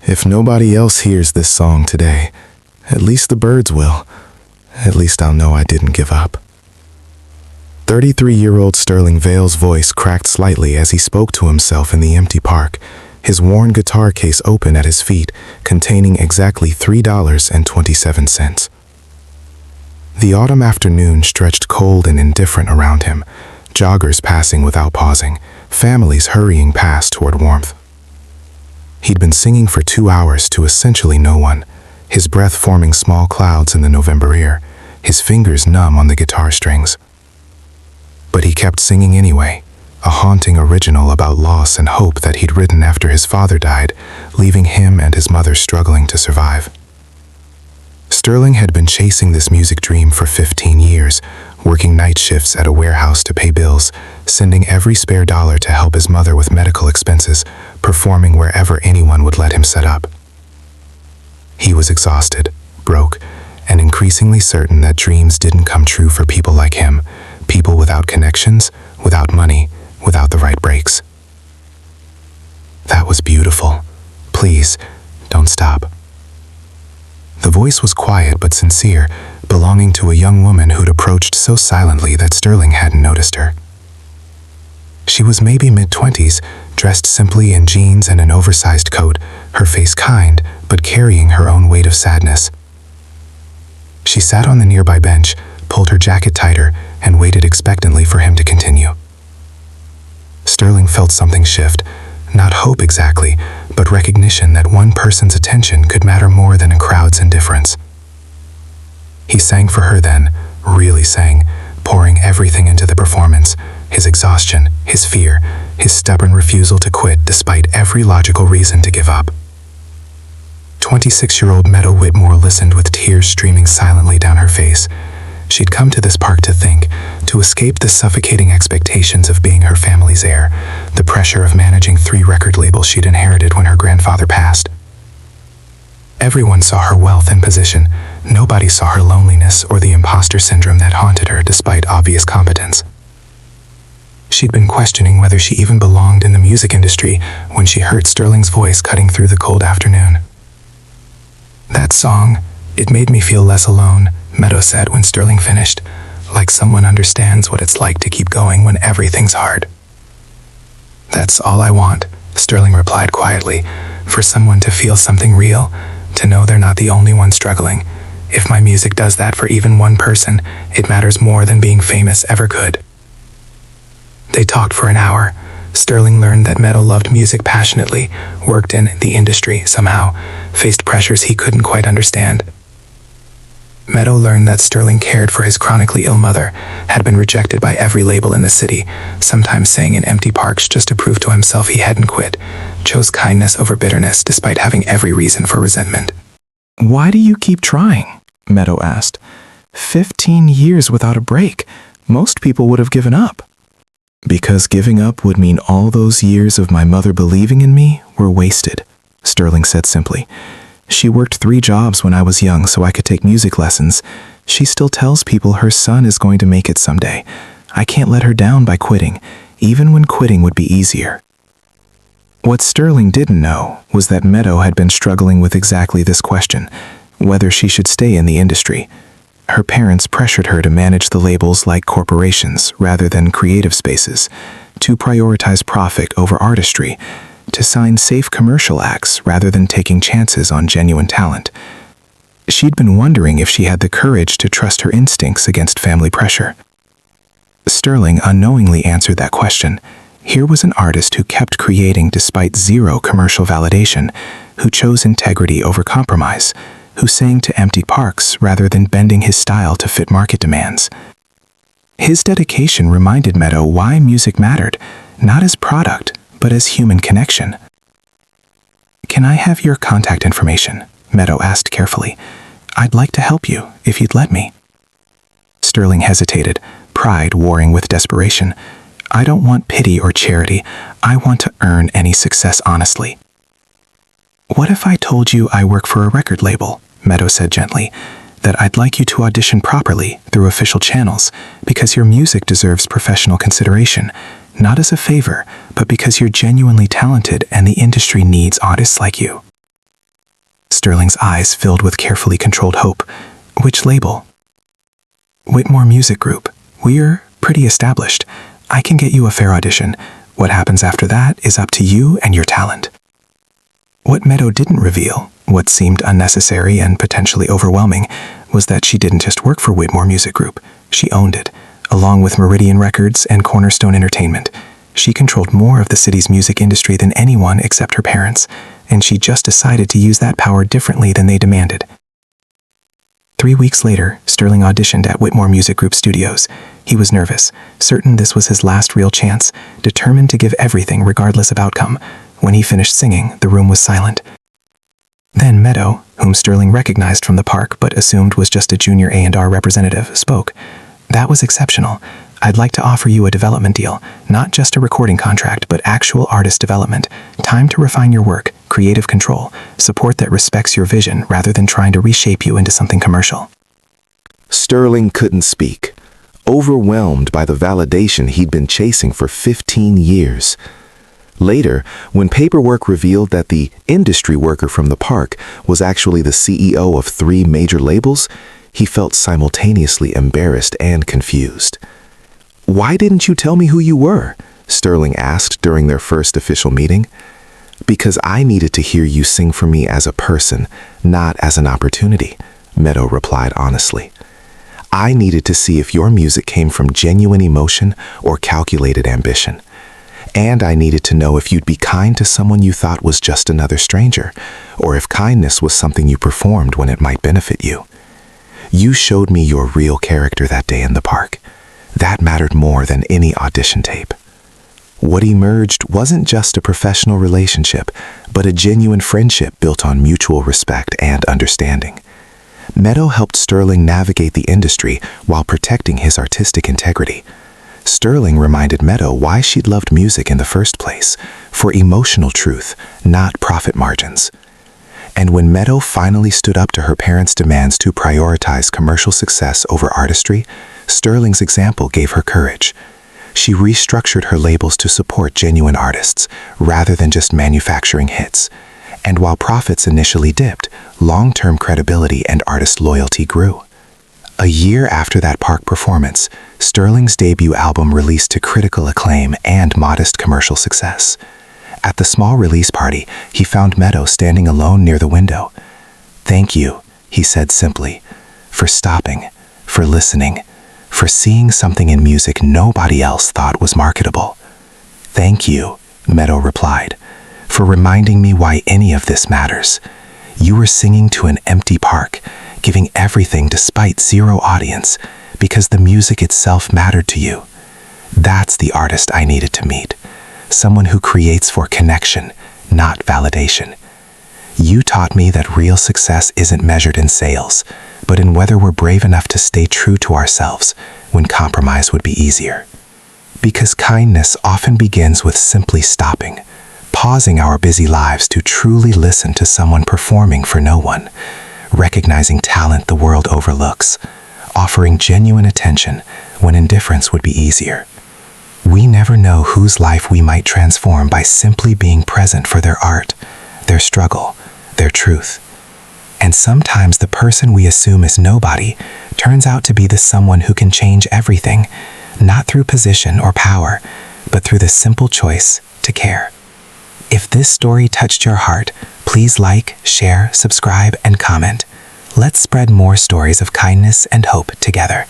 If nobody else hears this song today, at least the birds will. At least I'll know I didn't give up. 33-year-old Sterling Vale's voice cracked slightly as he spoke to himself in the empty park, his worn guitar case open at his feet, containing exactly $3.27. The autumn afternoon stretched cold and indifferent around him, joggers passing without pausing, families hurrying past toward warmth. He'd been singing for 2 hours to essentially no one, his breath forming small clouds in the November air, his fingers numb on the guitar strings. But he kept singing anyway, a haunting original about loss and hope that he'd written after his father died, leaving him and his mother struggling to survive. Sterling had been chasing this music dream for 15 years, working night shifts at a warehouse to pay bills, sending every spare dollar to help his mother with medical expenses, performing wherever anyone would let him set up. He was exhausted, broke, and increasingly certain that dreams didn't come true for people like him, people without connections, without money, without the right breaks. That was beautiful. Please, don't stop. The voice was quiet but sincere, belonging to a young woman who'd approached so silently that Sterling hadn't noticed her. She was maybe mid-20s, dressed simply in jeans and an oversized coat, her face kind, but carrying her own weight of sadness. She sat on the nearby bench, pulled her jacket tighter, and waited expectantly for him to continue. Sterling felt something shift, not hope exactly, but recognition that one person's attention could matter more than a crowd's indifference. He sang for her then, really sang, pouring everything into the performance, his exhaustion, his fear, his stubborn refusal to quit despite every logical reason to give up. 26-year-old Meadow Whitmore listened with tears streaming silently down her face. She'd come to this park to think, to escape the suffocating expectations of being her family's heir, the pressure of managing 3 record labels she'd inherited when her grandfather passed. Everyone saw her wealth and position. Nobody saw her loneliness or the imposter syndrome that haunted her despite obvious competence. She'd been questioning whether she even belonged in the music industry when she heard Sterling's voice cutting through the cold afternoon. "That song, it made me feel less alone," Meadow said when Sterling finished, "like someone understands what it's like to keep going when everything's hard." "That's all I want," Sterling replied quietly, "for someone to feel something real, to know they're not the only one struggling. If my music does that for even one person, it matters more than being famous ever could." They talked for an hour. Sterling learned that Meadow loved music passionately, worked in the industry somehow, faced pressures he couldn't quite understand. Meadow learned that Sterling cared for his chronically ill mother, had been rejected by every label in the city, sometimes sang in empty parks just to prove to himself he hadn't quit, chose kindness over bitterness despite having every reason for resentment. "Why do you keep trying?" Meadow asked. 15 years without a break. Most people would have given up. "Because giving up would mean all those years of my mother believing in me were wasted," Sterling said simply. "She worked 3 jobs when I was young so I could take music lessons. She still tells people her son is going to make it someday. I can't let her down by quitting, even when quitting would be easier." What Sterling didn't know was that Meadow had been struggling with exactly this question, whether she should stay in the industry. Her parents pressured her to manage the labels like corporations rather than creative spaces, to prioritize profit over artistry, to sign safe commercial acts rather than taking chances on genuine talent. She'd been wondering if she had the courage to trust her instincts against family pressure. Sterling unknowingly answered that question. Here was an artist who kept creating despite 0 commercial validation, who chose integrity over compromise, who sang to empty parks rather than bending his style to fit market demands. His dedication reminded Meadow why music mattered, not as product, but as human connection. "Can I have your contact information?" Meadow asked carefully. "I'd like to help you, if you'd let me." Sterling hesitated, pride warring with desperation. "I don't want pity or charity. I want to earn any success honestly." "What if I told you I work for a record label?" Meadow said gently. "That I'd like you to audition properly through official channels because your music deserves professional consideration, not as a favor, but because you're genuinely talented and the industry needs artists like you." Sterling's eyes filled with carefully controlled hope. Which label? Whitmore Music Group. We're pretty established. I can get you a fair audition. What happens after that is up to you and your talent. What Meadow didn't reveal, what seemed unnecessary and potentially overwhelming, was that she didn't just work for Whitmore Music Group. She owned it, along with Meridian Records and Cornerstone Entertainment. She controlled more of the city's music industry than anyone except her parents, and she just decided to use that power differently than they demanded. 3 weeks later, Sterling auditioned at Whitmore Music Group Studios. He was nervous, certain this was his last real chance, determined to give everything regardless of outcome. When he finished singing, the room was silent. Then Meadow, whom Sterling recognized from the park but assumed was just a junior A&R representative, spoke. "That was exceptional. I'd like to offer you a development deal, not just a recording contract, but actual artist development. Time to refine your work, creative control, support that respects your vision rather than trying to reshape you into something commercial." Sterling couldn't speak, overwhelmed by the validation he'd been chasing for 15 years. Later, when paperwork revealed that the industry worker from the park was actually the CEO of 3 major labels, he felt simultaneously embarrassed and confused. "Why didn't you tell me who you were?" Sterling asked during their first official meeting. "Because I needed to hear you sing for me as a person, not as an opportunity," Meadow replied honestly. "I needed to see if your music came from genuine emotion or calculated ambition. And I needed to know if you'd be kind to someone you thought was just another stranger, or if kindness was something you performed when it might benefit you. You showed me your real character that day in the park. That mattered more than any audition tape." What emerged wasn't just a professional relationship, but a genuine friendship built on mutual respect and understanding. Meadow helped Sterling navigate the industry while protecting his artistic integrity. Sterling reminded Meadow why she'd loved music in the first place, for emotional truth, not profit margins. And when Meadow finally stood up to her parents' demands to prioritize commercial success over artistry, Sterling's example gave her courage. She restructured her labels to support genuine artists, rather than just manufacturing hits. And while profits initially dipped, long-term credibility and artist loyalty grew. A year after that park performance, Sterling's debut album released to critical acclaim and modest commercial success. At the small release party, he found Meadow standing alone near the window. "Thank you," he said simply, "for stopping, for listening, for seeing something in music nobody else thought was marketable." "Thank you," Meadow replied, "for reminding me why any of this matters. You were singing to an empty park, giving everything despite zero audience, because the music itself mattered to you. That's the artist I needed to meet, someone who creates for connection, not validation. You taught me that real success isn't measured in sales, but in whether we're brave enough to stay true to ourselves when compromise would be easier. Because kindness often begins with simply stopping, pausing our busy lives to truly listen to someone performing for no one, recognizing talent the world overlooks, offering genuine attention when indifference would be easier. We never know whose life we might transform by simply being present for their art, their struggle, their truth. And sometimes the person we assume is nobody turns out to be the someone who can change everything, not through position or power, but through the simple choice to care. If this story touched your heart, please like, share, subscribe, and comment. Let's spread more stories of kindness and hope together.